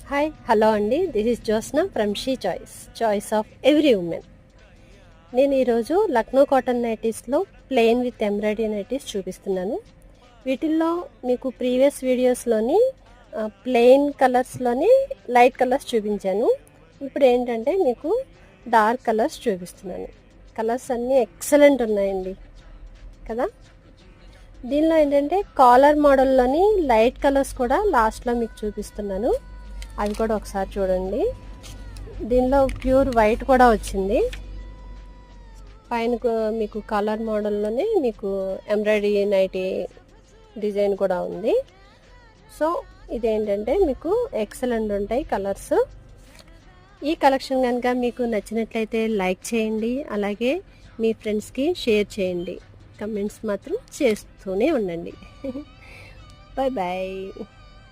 Hi hello అండి, this is Jyotsna from she choice of every women. నేను ఈరోజు Lucknow cotton నైటీస్లో ప్లెయిన్ విత్ ఎంబ్రాయిడరీ నైటీస్ చూపిస్తున్నాను. వీటిల్లో మీకు ప్రీవియస్ వీడియోస్లోని ప్లెయిన్ కలర్స్లోని లైట్ కలర్స్ చూపించాను. ఇప్పుడు ఏంటంటే మీకు డార్క్ కలర్స్ చూపిస్తున్నాను. కలర్స్ అన్నీ ఎక్సలెంట్ ఉన్నాయండి కదా. దీనిలో ఏంటంటే కాలర్ మోడల్లోని లైట్ కలర్స్ కూడా లాస్ట్లో మీకు చూపిస్తున్నాను. అవి కూడా ఒకసారి చూడండి. దీనిలో ప్యూర్ వైట్ కూడా వచ్చింది. పైన మీకు కలర్ మోడల్లోనే మీకు ఎంబ్రాయిడరీ నైటీ డిజైన్ కూడా ఉంది. సో ఇదేంటంటే మీకు ఎక్సలెంట్ ఉంటాయి కలర్స్. ఈ కలెక్షన్ కనుక మీకు నచ్చినట్లయితే లైక్ చేయండి, అలాగే మీ ఫ్రెండ్స్కి షేర్ చేయండి. కమెంట్స్ మాత్రం చేస్తూనే ఉండండి. Bye bye.